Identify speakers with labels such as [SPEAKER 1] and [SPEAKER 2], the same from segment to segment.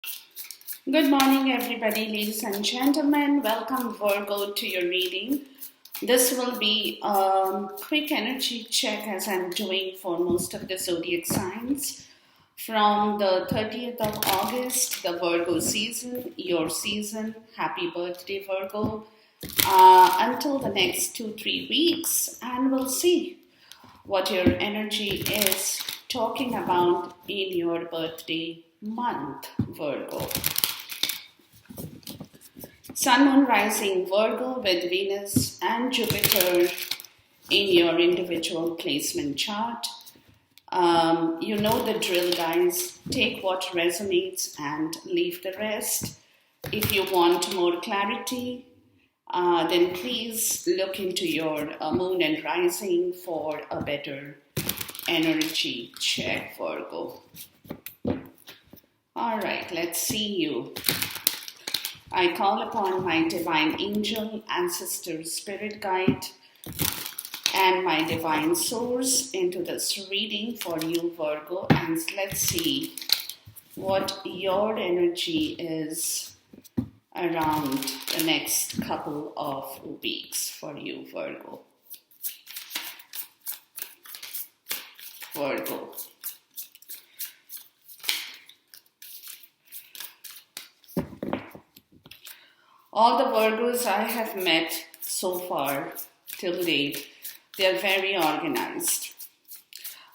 [SPEAKER 1] Good morning, everybody, ladies and gentlemen. Welcome, Virgo, to your reading. This will be a quick energy check as I'm doing for most of the zodiac signs. From the 30th of August, the Virgo season, your season, happy birthday, Virgo, until the next 2-3 weeks, and we'll see what your energy is talking about in your birthday month, Virgo. Sun, Moon, Rising, Virgo with Venus and Jupiter in your individual placement chart. You know the drill, guys. Take what resonates and leave the rest. If you want more clarity, then please look into your Moon and Rising for a better energy check, Virgo. All right, let's see you. I call upon my divine angel, ancestor, spirit guide, and my divine source into this reading for you, Virgo. And let's see what your energy is around the next couple of weeks for you, Virgo. Virgo. All the Virgos I have met so far till date, they are very organized.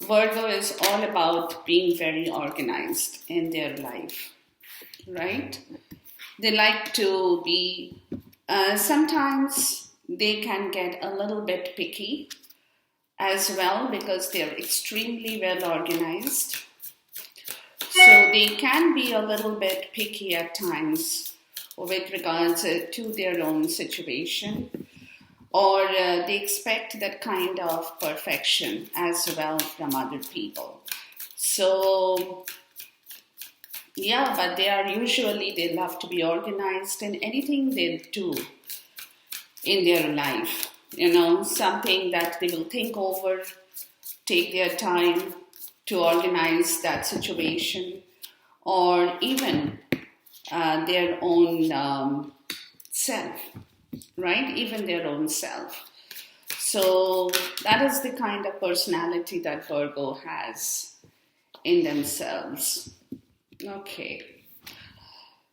[SPEAKER 1] Virgo is all about being very organized in their life, right? They like to be, sometimes they can get a little bit picky as well because they're extremely well organized. So they can be a little bit picky at times with regards to their own situation, or they expect that kind of perfection as well from other people. So yeah, but they love to be organized in anything they do in their life. Something that they will think over, take their time to organize that situation, or even their own self, right? Even their own self. So that is the kind of personality that Virgo has in themselves. Okay.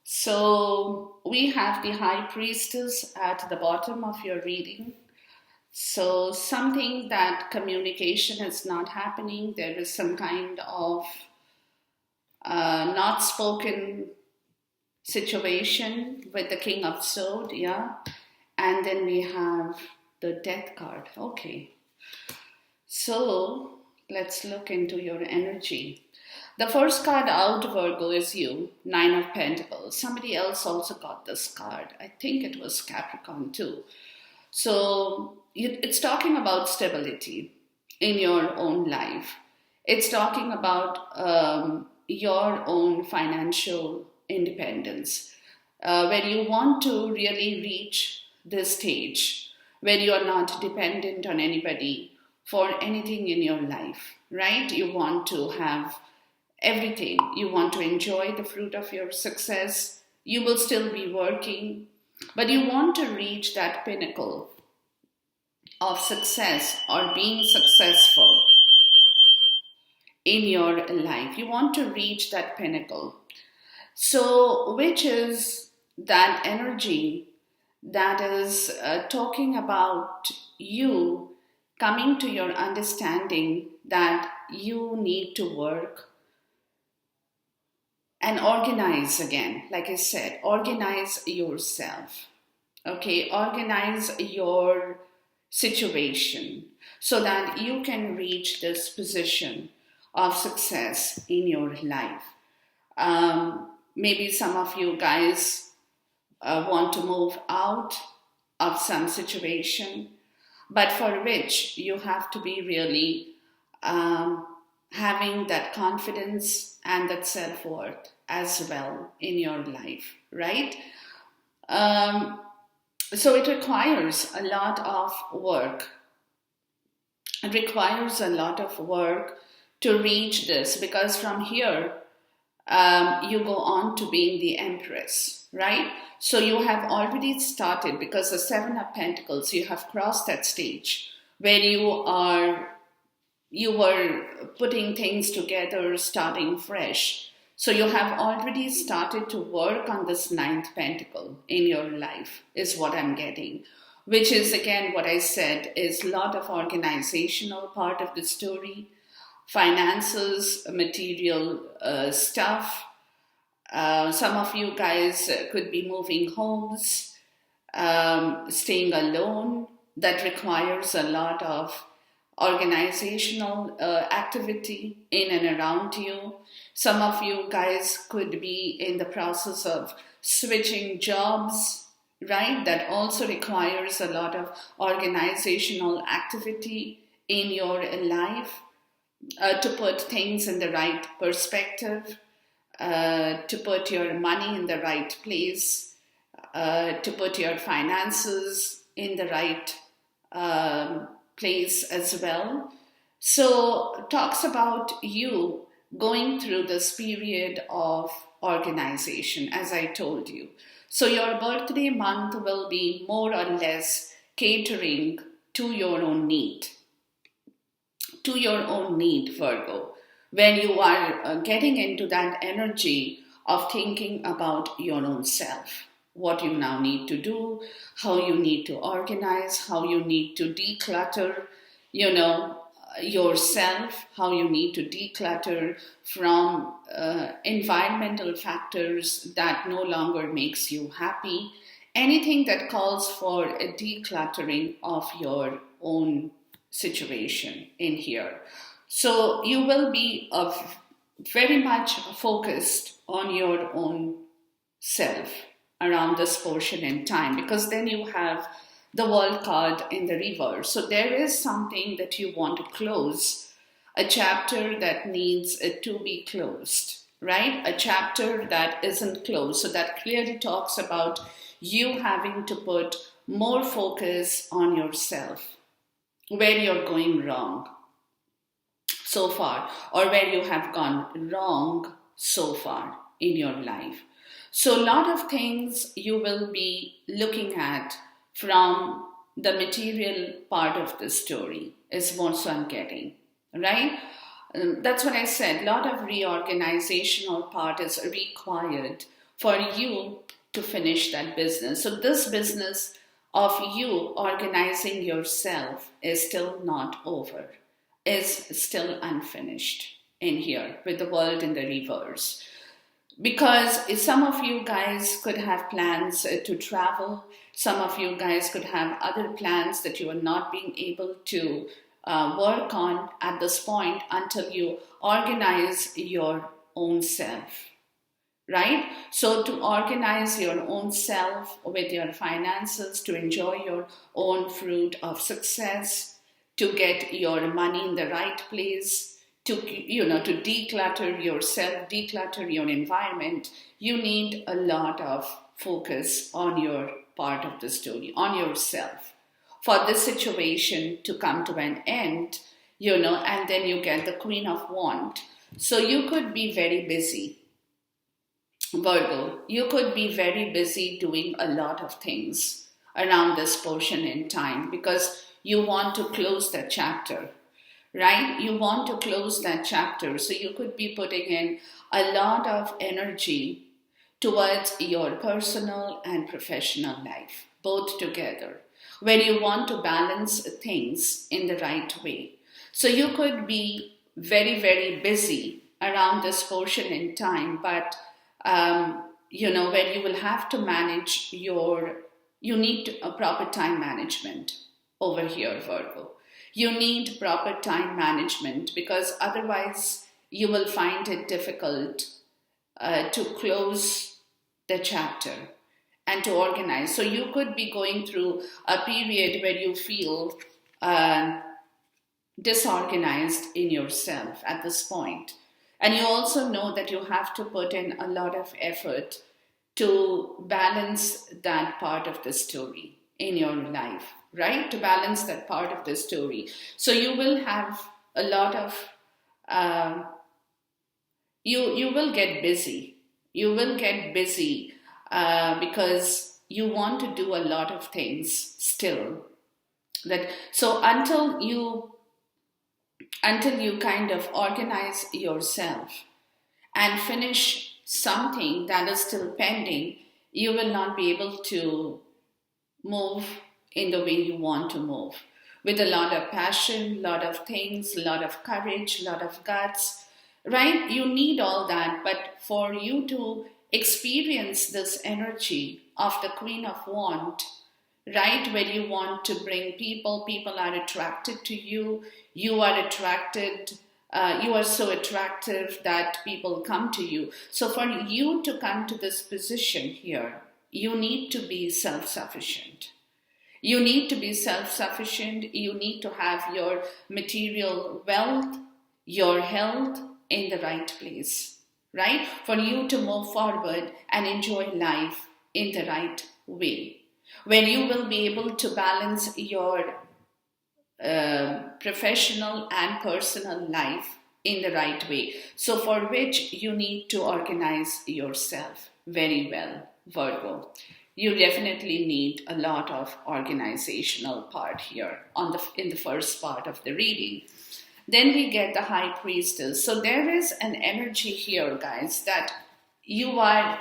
[SPEAKER 1] So we have the High Priestess at the bottom of your reading. So something that communication is not happening. There is some kind of not spoken situation with the King of Swords, yeah. And then we have the Death card. Okay. So let's look into your energy. The first card out, Virgo, is you, Nine of Pentacles. Somebody else also got this card. I think it was Capricorn too. So it's talking about stability in your own life. It's talking about your own financial independence, where you want to really reach this stage where you are not dependent on anybody for anything in your life, right? You want to have everything. You want to enjoy the fruit of your success. You will still be working, but you want to reach that pinnacle of success or being successful in your life. You want to reach that pinnacle. So, which is that energy that is talking about you coming to your understanding that you need to work and organize again. Like I said, organize yourself. Okay, organize your situation so that you can reach this position of success in your life. Maybe some of you guys want to move out of some situation, but for which you have to be really having that confidence and that self-worth as well in your life, right? So it requires a lot of work. It requires a lot of work to reach this, because from here, you go on to being the Empress, right? So you have already started, because the Seven of Pentacles, you have crossed that stage where you were putting things together, starting fresh. So you have already started to work on this ninth pentacle in your life, is what I'm getting. Which is, again, what I said, is a lot of organizational part of the story, finances, material stuff. Some of you guys could be moving homes, staying alone. That requires a lot of organizational activity in and around you. Some of you guys could be in the process of switching jobs, right? That also requires a lot of organizational activity in your life, to put things in the right perspective, to put your money in the right place, to put your finances in the right place as well. So talks about you going through this period of organization, as I told you. So your birthday month will be more or less catering to your own need, Virgo, when you are getting into that energy of thinking about your own self, what you now need to do, how you need to organize, how you need to declutter, yourself, how you need to declutter from environmental factors that no longer makes you happy, anything that calls for a decluttering of your own situation in here. So you will be very much focused on your own self around this portion in time, because then you have the World card in the reverse. So there is something that you want to close, a chapter that needs to be closed, right? A chapter that isn't closed. So that clearly talks about you having to put more focus on yourself, where you're going wrong so far, or where you have gone wrong so far in your life. So a lot of things you will be looking at from the material part of the story is what I'm getting, right? That's what I said. A lot of reorganizational part is required for you to finish that business. So this business of you organizing yourself is still not over, is still unfinished in here with the world in the reverse. Because some of you guys could have plans to travel, some of you guys could have other plans that you are not being able to work on at this point until you organize your own self, right? So to organize your own self with your finances, to enjoy your own fruit of success, to get your money in the right place, to declutter yourself, declutter your environment, you need a lot of focus on your part of the story, on yourself, for this situation to come to an end, and then you get the Queen of Wands. So you could be very busy, Virgo. You could be very busy doing a lot of things around this portion in time, because you want to close that chapter, right? You want to close that chapter. So you could be putting in a lot of energy towards your personal and professional life, both together, where you want to balance things in the right way. So you could be very, very busy around this portion in time, but where you will have to manage you need a proper time management over here, Virgo. You need proper time management, because otherwise you will find it difficult to close the chapter and to organize. So you could be going through a period where you feel disorganized in yourself at this point. And you also know that you have to put in a lot of effort to balance that part of the story in your life, right? To balance that part of the story. So you will have a lot of you will get busy. You will get busy because you want to do a lot of things still. That so until you kind of organize yourself and finish something that is still pending, you will not be able to move in the way you want to move. With a lot of passion, lot of things, lot of courage, lot of guts, right? You need all that, but for you to experience this energy of the Queen of Wands, right, where you want to bring people, people are attracted to you, you are attracted, you are so attractive that people come to you. So for you to come to this position here, you need to be self-sufficient. You need to be self-sufficient. You need to have your material wealth, your health in the right place, right? For you to move forward and enjoy life in the right way. When you will be able to balance your professional and personal life in the right way. So for which you need to organize yourself very well, Virgo. You definitely need a lot of organizational part here in the first part of the reading. Then we get the High Priestess. So there is an energy here, guys, that you are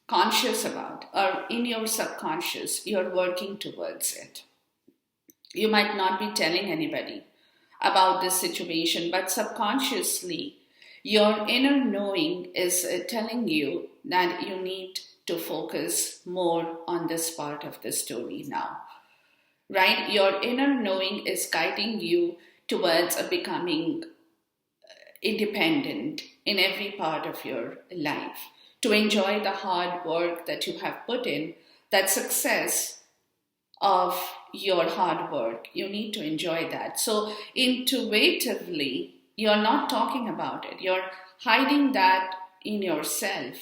[SPEAKER 1] conscious about, or in your subconscious, you're working towards it. You might not be telling anybody about this situation, but subconsciously, your inner knowing is telling you that you need to focus more on this part of the story now, right? Your inner knowing is guiding you towards becoming independent in every part of your life, to enjoy the hard work that you have put in, that success of your hard work. You need to enjoy that. So intuitively, you're not talking about it. You're hiding that in yourself.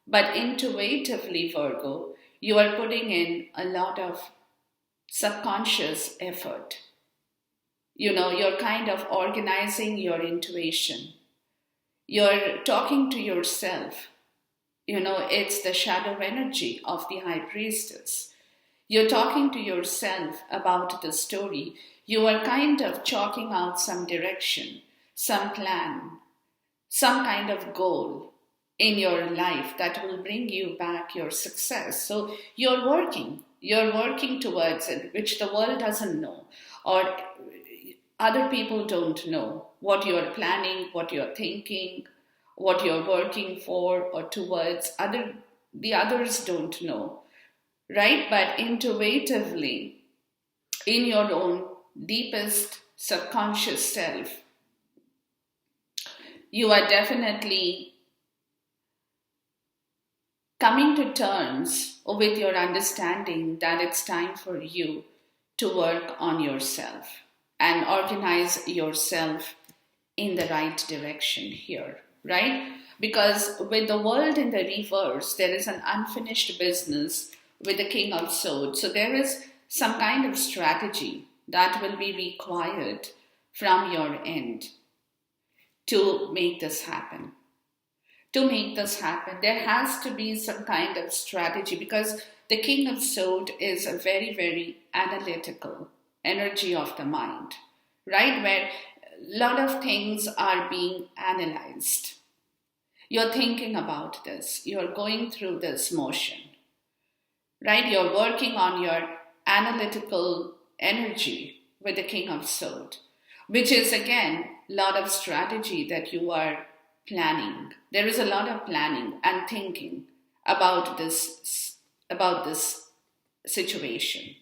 [SPEAKER 1] But intuitively, Virgo, you are putting in a lot of subconscious effort. You're kind of organizing your intuition. You're talking to yourself. It's the shadow energy of the High Priestess. You're talking to yourself about the story. You are kind of chalking out some direction, some plan, some kind of goal in your life that will bring you back your success. So you're working towards it, which the world doesn't know, or other people don't know what you're planning, what you're thinking, what you're working for or towards. The others don't know, right? But intuitively, in your own deepest subconscious self, you are definitely coming to terms with your understanding that it's time for you to work on yourself and organize yourself in the right direction here, right? Because with the world in the reverse, there is an unfinished business with the King of Swords. So there is some kind of strategy that will be required from your end to make this happen. To make this happen, there has to be some kind of strategy, because the King of Swords is a very, very analytical energy of the mind, right? Where a lot of things are being analyzed. You're thinking about this, you're going through this motion, right? You're working on your analytical energy with the King of Swords, which is again a lot of strategy that you are planning. There is a lot of planning and thinking about this situation,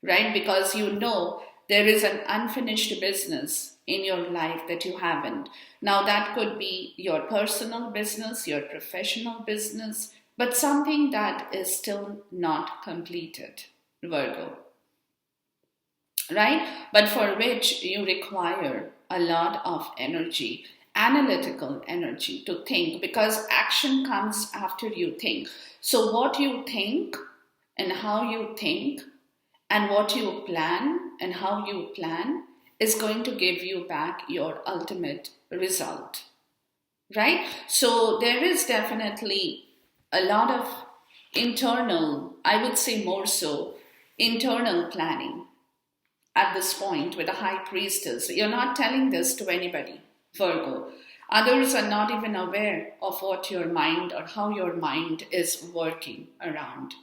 [SPEAKER 1] right? Because there is an unfinished business in your life that you haven't. Now that could be your personal business, your professional business, but something that is still not completed, Virgo, right? But for which you require a lot of energy, analytical energy to think, because action comes after you think. So what you think and how you think and what you plan and how you plan is going to give you back your ultimate result, right? So there is definitely a lot of internal, I would say more so, internal planning at this point with the high priestess. You're not telling this to anybody, Virgo. Others are not even aware of what your mind or how your mind is working around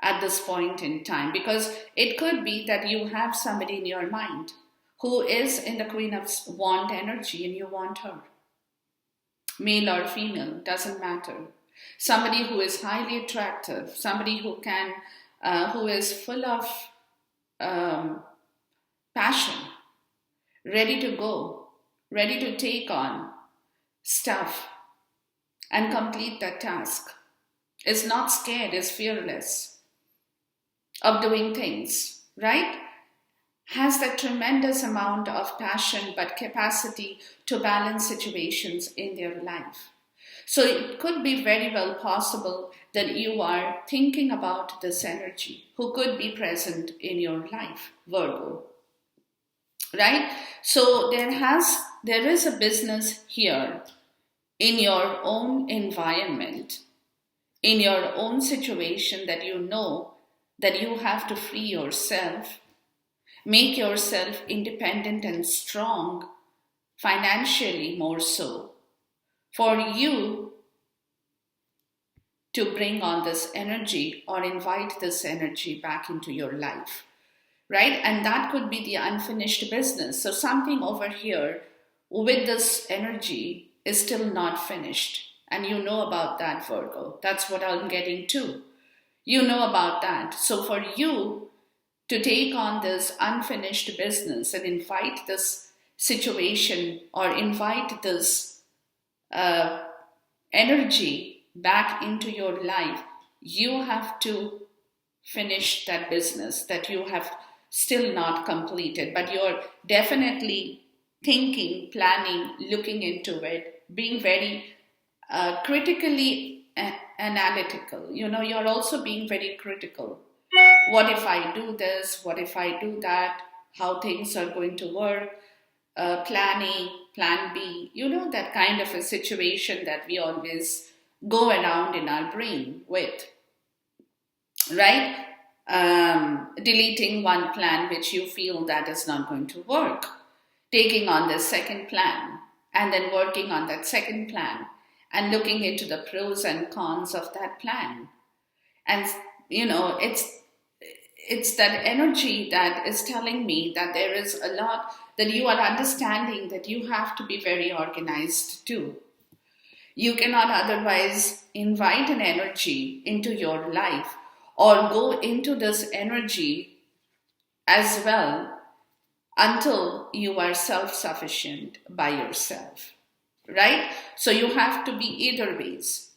[SPEAKER 1] at this point in time, because it could be that you have somebody in your mind who is in the Queen of Wand energy and you want her, male or female, doesn't matter. Somebody who is highly attractive, somebody who is full of um, passion, ready to go, ready to take on stuff and complete that task, is not scared, is fearless of doing things, right? Has that tremendous amount of passion but capacity to balance situations in their life. So it could be very well possible that you are thinking about this energy who could be present in your life, Virgo, right? So there is a business here in your own environment, in your own situation, that you know that you have to free yourself, make yourself independent and strong, financially more so, for you to bring on this energy or invite this energy back into your life, right? And that could be the unfinished business. So something over here with this energy is still not finished. And you know about that, Virgo. That's what I'm getting to. You know about that. So for you to take on this unfinished business and invite this situation or invite this uh, energy back into your life, you have to finish that business that you have still not completed, but you're definitely thinking, planning, looking into it, being very critically analytical. You know, you're also being very critical. What if I do this? What if I do that? How things are going to work? Planning, plan B. You know, that kind of a situation that we always go around in our brain with, right? Deleting one plan which you feel that is not going to work, taking on the second plan, and then working on that second plan and looking into the pros and cons of that plan. And you know, it's that energy that is telling me that there is a lot that you are understanding, that you have to be very organized too. You cannot otherwise invite an energy into your life or go into this energy as well until you are self sufficient by yourself, right? So you have to be either ways.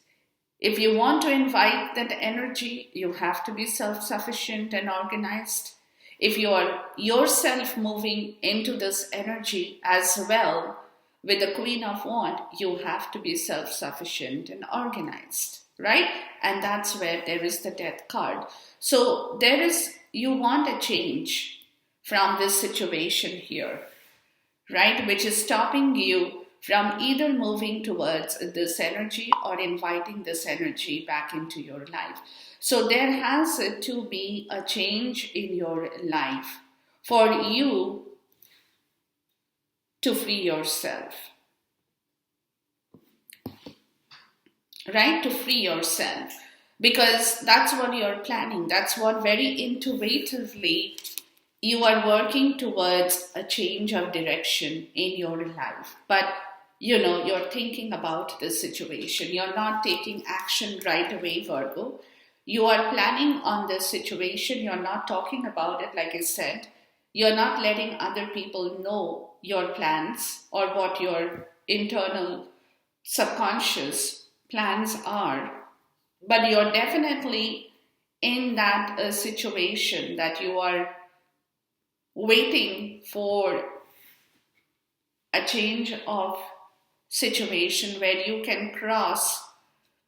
[SPEAKER 1] If you want to invite that energy, you have to be self sufficient and organized. If you are yourself moving into this energy as well, with the Queen of Wands, you have to be self sufficient and organized, right? And that's where there is the Death card. So you want a change from this situation here, right? Which is stopping you from either moving towards this energy or inviting this energy back into your life. So there has to be a change in your life for you to free yourself, right? To free yourself. Because that's what you're planning. That's what very intuitively you are working towards a change of direction in your life. But you know, you're thinking about the situation. You're not taking action right away, Virgo. You are planning on this situation. You're not talking about it, like I said. You're not letting other people know your plans or what your internal subconscious plans are. But you're definitely in that situation that you are waiting for a change of situation where you can cross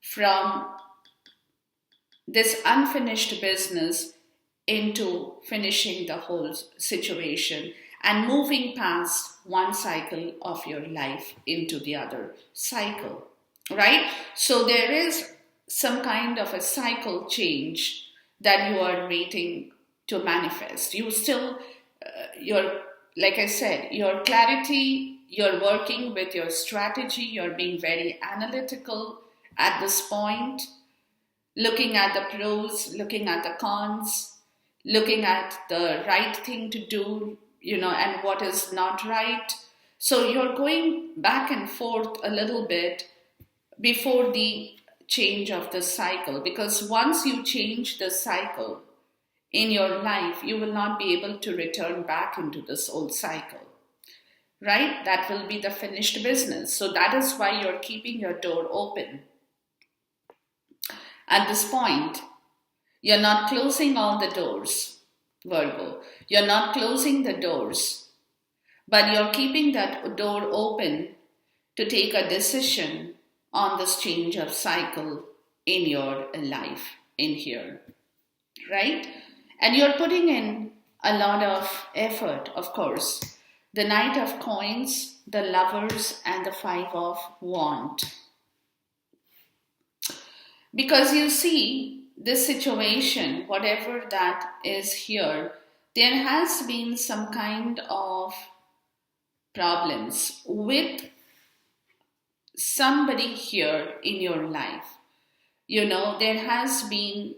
[SPEAKER 1] from this unfinished business into finishing the whole situation and moving past one cycle of your life into the other cycle, right? So there is some kind of a cycle change that you are waiting to manifest. You still, your, like I said, your clarity, you're working with your strategy, you're being very analytical at this point, looking at the pros, looking at the cons, looking at the right thing to do, and what is not right. So you're going back and forth a little bit before the change of the cycle, because once you change the cycle in your life, you will not be able to return back into this old cycle, right? That will be the finished business. So that is why you're keeping your door open. At this point, you're not closing all the doors, Virgo. You're not closing the doors, but you're keeping that door open to take a decision on this change of cycle in your life in here, right? And you're putting in a lot of effort, of course. The Knight of Coins, the Lovers, and the Five of Wands. Because you see, this situation, whatever that is here, there has been some kind of problems with somebody here in your life. There has been,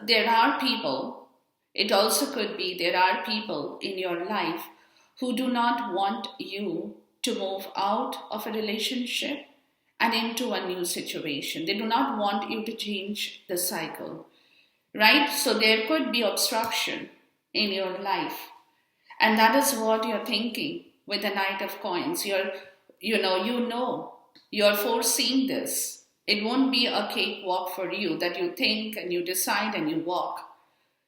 [SPEAKER 1] there are people, it also could be there are people in your life who do not want you to move out of a relationship and into a new situation. They do not want you to change the cycle, right? So there could be obstruction in your life. And that is what you're thinking with the Knight of Coins. You're foreseeing this. It won't be a cakewalk for you that you think and you decide and you walk.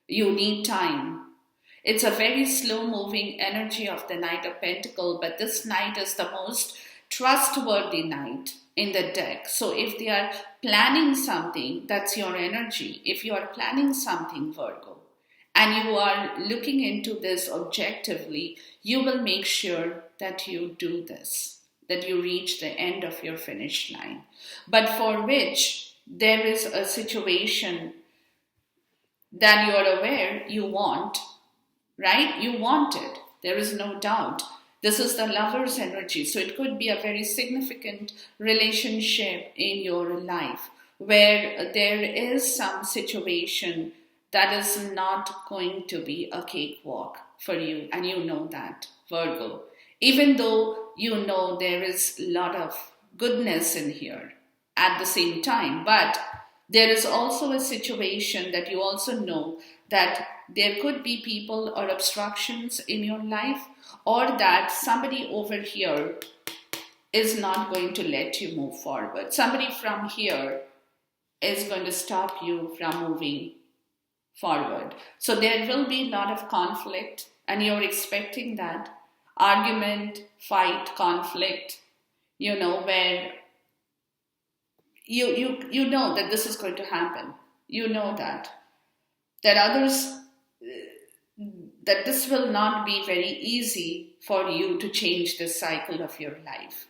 [SPEAKER 1] You need time. It's a very slow-moving energy of the Knight of Pentacles, but this Knight is the most trustworthy Knight in the deck. So if they are planning something, that's your energy. If you are planning something, Virgo, and you are looking into this objectively, you will make sure that you do this, that you reach the end of your finish line. But for which there is a situation that you are aware you want, right? You want it. There is no doubt. This is the Lover's energy. So it could be a very significant relationship in your life where there is some situation that is not going to be a cakewalk for you. And you know that, Virgo. Even though you know there is a lot of goodness in here at the same time. But there is also a situation that you also know that there could be people or obstructions in your life, or that somebody over here is not going to let you move forward. Somebody from here is going to stop you from moving forward. So there will be a lot of conflict, and you're expecting that argument, fight, conflict, where you know that this is going to happen. You know that others, that this will not be very easy for you to change this cycle of your life.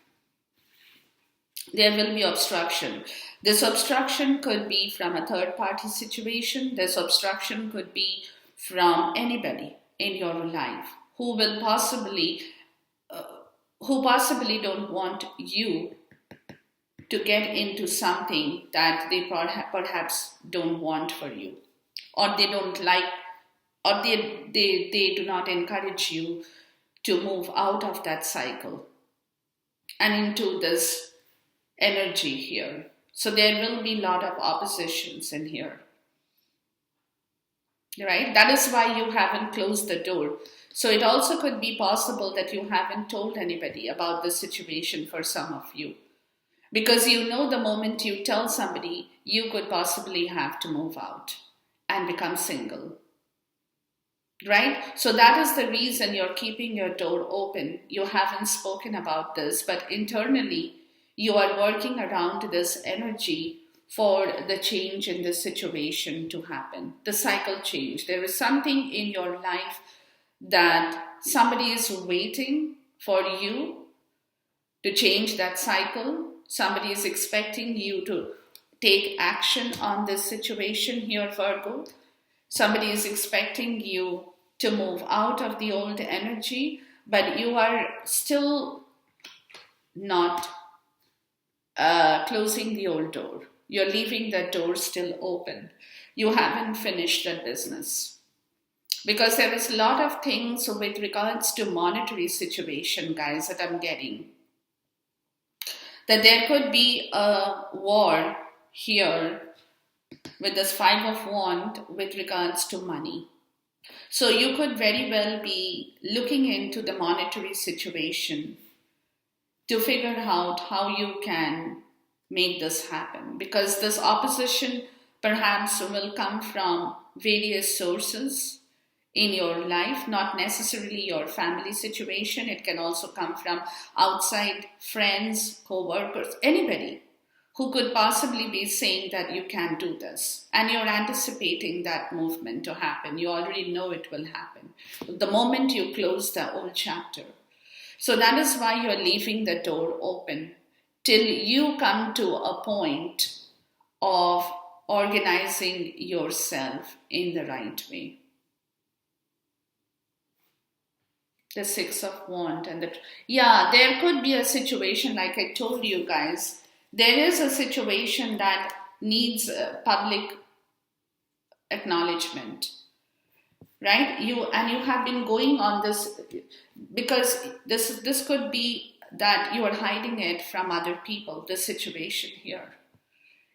[SPEAKER 1] There will be obstruction. This obstruction could be from a third party situation. This obstruction could be from anybody in your life who will possibly don't want you to get into something that they perhaps don't want for you, or they don't like, or they do not encourage you to move out of that cycle and into this energy here. So there will be a lot of oppositions in here, right? That is why you haven't closed the door. So it also could be possible that you haven't told anybody about this situation for some of you. Because the moment you tell somebody, you could possibly have to move out and become single, right? So that is the reason you're keeping your door open. You haven't spoken about this, but internally you are working around this energy for the change in this situation to happen, the cycle change. There is something in your life that somebody is waiting for you to change that cycle. Somebody is expecting you to take action on this situation here, Virgo. Somebody is expecting you to move out of the old energy, but you are still not closing the old door. You're leaving that door still open. You haven't finished that business. Because there is a lot of things with regards to monetary situation, guys, that I'm getting. That there could be a war here with this Five of Wands with regards to money. So you could very well be looking into the monetary situation to figure out how you can make this happen. Because this opposition perhaps will come from various sources in your life, not necessarily your family situation. It can also come from outside friends, co-workers, anybody who could possibly be saying that you can do this. And you're anticipating that movement to happen. You already know it will happen the moment you close the old chapter. So that is why you're leaving the door open till you come to a point of organizing yourself in the right way. The Six of Wands and there could be a situation like I told you guys. There is a situation that needs public acknowledgement, right? You have been going on this because this could be that you are hiding it from other people. The situation here,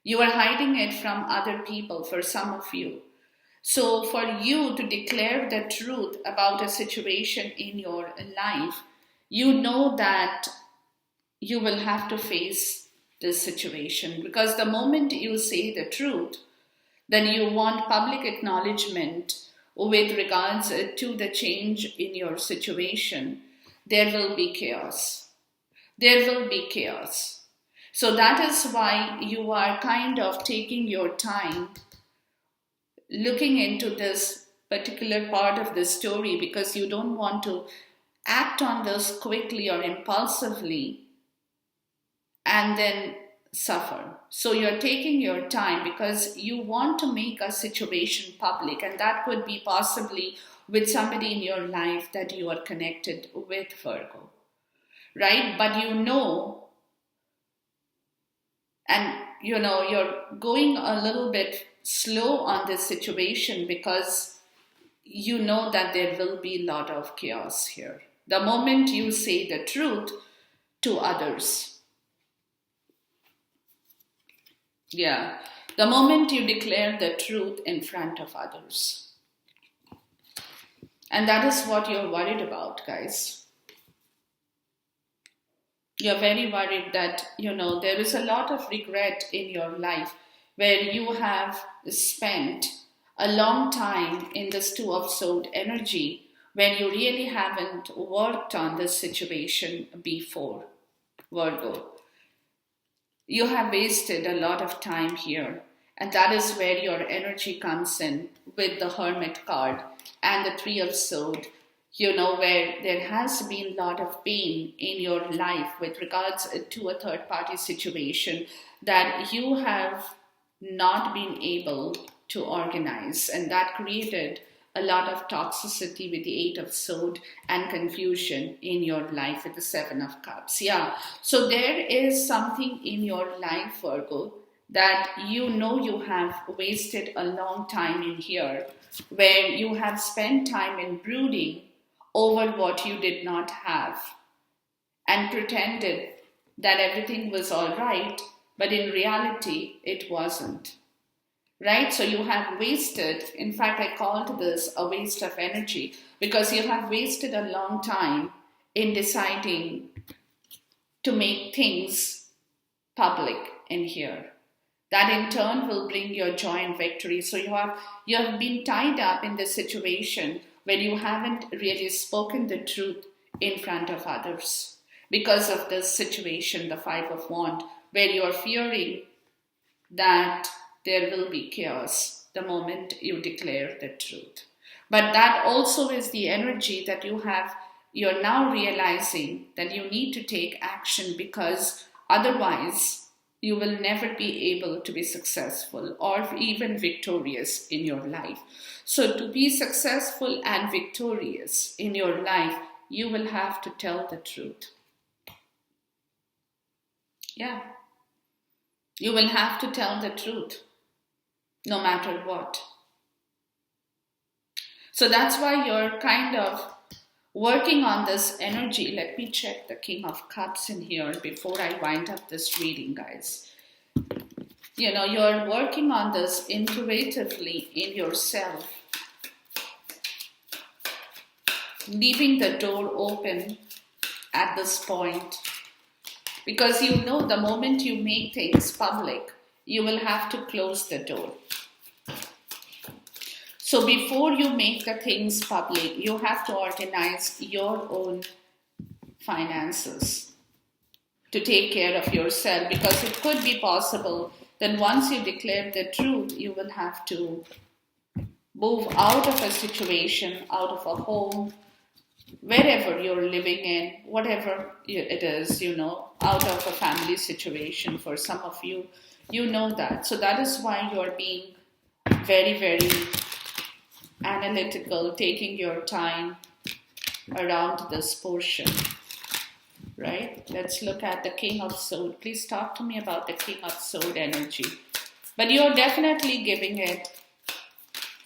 [SPEAKER 1] you are hiding it from other people. For some of you. So for you to declare the truth about a situation in your life, you know that you will have to face this situation, because the moment you say the truth, then you want public acknowledgement with regards to the change in your situation. There will be chaos. There will be chaos. So that is why you are kind of taking your time looking into this particular part of the story, because you don't want to act on this quickly or impulsively and then suffer. So you're taking your time because you want to make a situation public, and that could be possibly with somebody in your life that you are connected with, Virgo, right? But you're going a little bit slow on this situation because you know that there will be a lot of chaos here. The moment you say the truth to others, the moment you declare the truth in front of others. And that is what you're worried about, guys. You're very worried that, there is a lot of regret in your life where you have spent a long time in this Two of Swords energy when you really haven't worked on this situation before, Virgo. You have wasted a lot of time here, and that is where your energy comes in with the Hermit card and the Three of Swords, where there has been a lot of pain in your life with regards to a third party situation that you have not been able to organize, and that created a lot of toxicity with the Eight of Swords and confusion in your life with the Seven of Cups. So there is something in your life, Virgo, that you have wasted a long time in here, where you have spent time in brooding over what you did not have and pretended that everything was all right, but in reality it wasn't. Right? So you have wasted, in fact, I called this a waste of energy, because you have wasted a long time in deciding to make things public in here. That in turn will bring your joy and victory. So you have been tied up in this situation where you haven't really spoken the truth in front of others because of this situation, the Five of Wands, where you are fearing that there will be chaos the moment you declare the truth. But that also is the energy that you have. You're now realizing that you need to take action, because otherwise you will never be able to be successful or even victorious in your life. So, to be successful and victorious in your life, you will have to tell the truth. Yeah, you will have to tell the truth no matter what. So that's why you're kind of working on this energy. Let me check the King of Cups in here before I wind up this reading, guys. You're working on this intuitively in yourself, leaving the door open at this point, because the moment you make things public, you will have to close the door. So before you make the things public, you have to organize your own finances to take care of yourself, because it could be possible that once you declare the truth, you will have to move out of a situation, out of a home, wherever you're living in, whatever it is, out of a family situation. For some of you, you know that. So that is why you're being very, very analytical, taking your time around this portion, right? Let's look at the King of Swords. Please talk to me about the King of Swords energy. But you're definitely giving it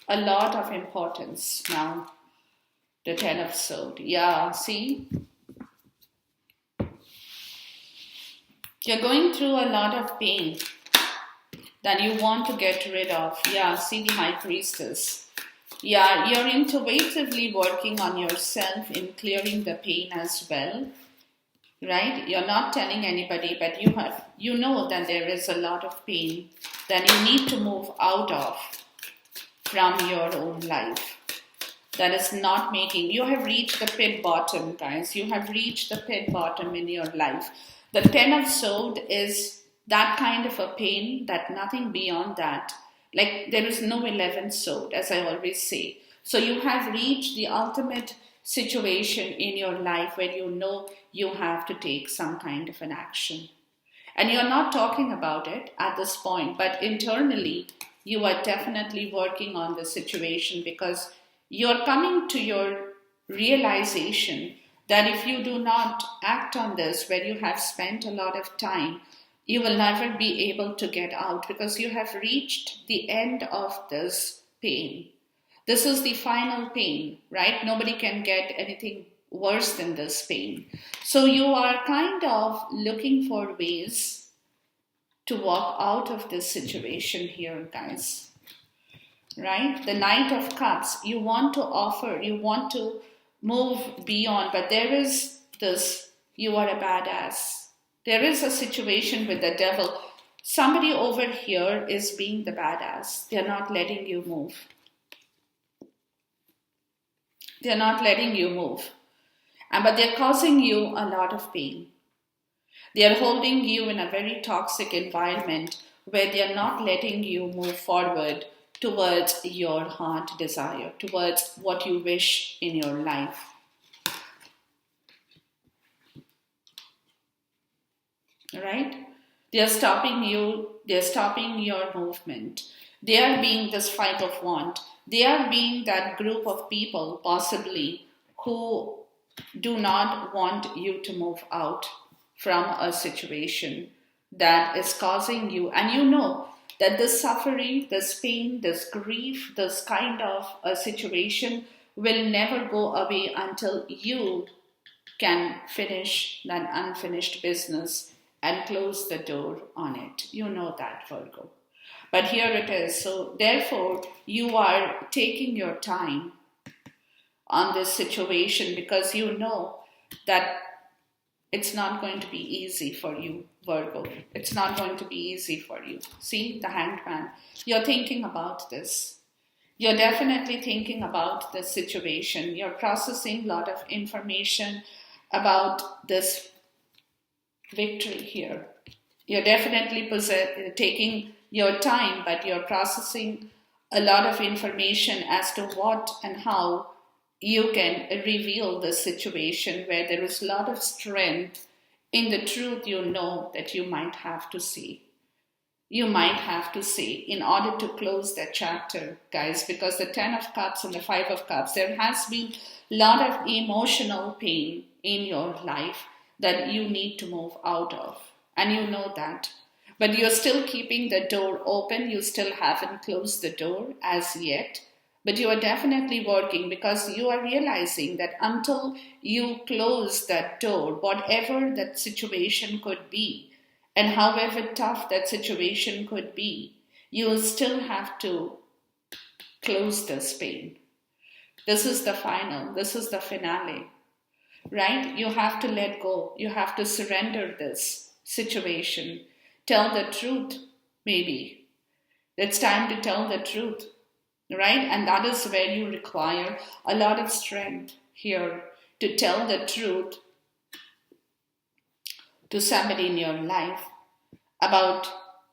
[SPEAKER 1] a lot of importance now. The Ten of Swords. Yeah, see? You're going through a lot of pain that you want to get rid of. Yeah, see the High Priestess. Yeah, you're intuitively working on yourself in clearing the pain as well, right? You're not telling anybody, but you know that there is a lot of pain that you need to move out of from your own life. That is not making, you have reached the pit bottom, guys. You have reached the pit bottom in your life. The Ten of Swords is that kind of a pain that nothing beyond that. Like, there is no 11th sword, as I always say. So you have reached the ultimate situation in your life where you know you have to take some kind of an action. And you're not talking about it at this point, but internally, you are definitely working on the situation, because you're coming to your realization that if you do not act on this, where you have spent a lot of time, you will never be able to get out, because you have reached the end of this pain. This is the final pain, right? Nobody can get anything worse than this pain. So you are kind of looking for ways to walk out of this situation here, guys. Right? The Knight of Cups, you want to offer, you want to move beyond, but there is this, you are a badass. There is a situation with the devil. Somebody over here is being the badass. They're not letting you move. They're not letting you move. But they're causing you a lot of pain. They're holding you in a very toxic environment where they're not letting you move forward towards your heart desire, towards what you wish in your life. Right? They're stopping you, they're stopping your movement. They are being this fight of want. They are being that group of people, possibly, who do not want you to move out from a situation that is causing you. And you know that this suffering, this pain, this grief, this kind of a situation will never go away until you can finish that unfinished business and close the door on it. You know that, Virgo. But here it is. So therefore, you are taking your time on this situation, because you know that it's not going to be easy for you, Virgo. It's not going to be easy for you. See, the Hanged Man. You're thinking about this. You're definitely thinking about this situation. You're processing a lot of information about this victory here. You're definitely taking your time, but you're processing a lot of information as to what and how you can reveal the situation where there is a lot of strength in the truth you know that you might have to see. You might have to see in order to close that chapter, guys, because the 10 of Cups and the 5 of Cups, there has been a lot of emotional pain in your life that you need to move out of. And you know that. But you're still keeping the door open. You still haven't closed the door as yet. But you are definitely working because you are realizing that until you close that door, whatever that situation could be, and however tough that situation could be, you still have to close this pain. This is the final, this is the finale, right? You have to let go. You have to surrender this situation. Tell the truth, maybe. It's time to tell the truth, right? And that is where you require a lot of strength here to tell the truth to somebody in your life about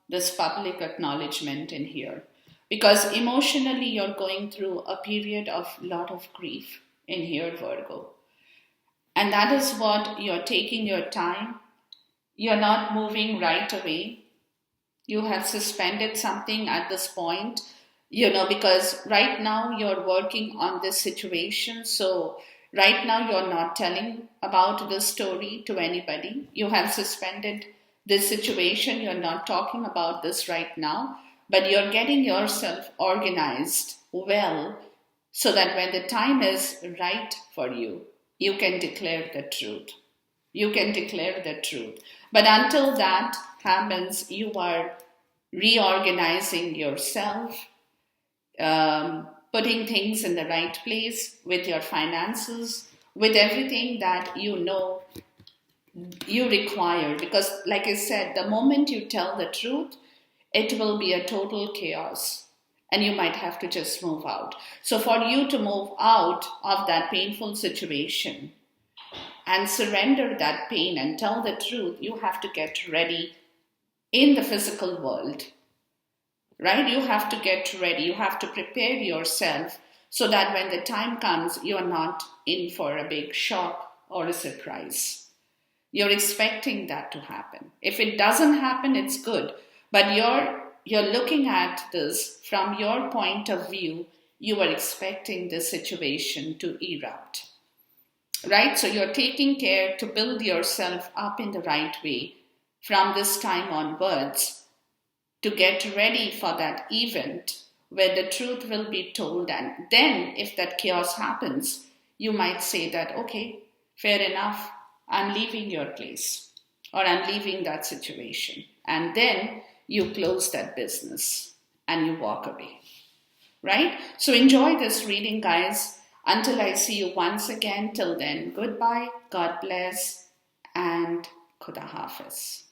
[SPEAKER 1] this public acknowledgement in here. Because emotionally, you're going through a period of lot of grief in here, Virgo. And that is what you're taking your time. You're not moving right away. You have suspended something at this point, because right now you're working on this situation. So right now you're not telling about this story to anybody. You have suspended this situation. You're not talking about this right now, but you're getting yourself organized well so that when the time is right for you, you can declare the truth. You can declare the truth. But until that happens, you are reorganizing yourself, putting things in the right place with your finances, with everything that you know you require. Because, like I said, the moment you tell the truth, it will be a total chaos and you might have to just move out. So, for you to move out of that painful situation and surrender that pain and tell the truth, you have to get ready in the physical world, right? You have to get ready. You have to prepare yourself so that when the time comes, you're not in for a big shock or a surprise. You're expecting that to happen. If it doesn't happen, it's good. But you're looking at this from your point of view. You are expecting the situation to erupt, right? So you're taking care to build yourself up in the right way from this time onwards to get ready for that event where the truth will be told. And then if that chaos happens, you might say that, okay, fair enough, I'm leaving your place or I'm leaving that situation. And then you close that business and you walk away, right? So enjoy this reading, guys. Until I see you once again, till then, goodbye, God bless, and Khuda Hafiz.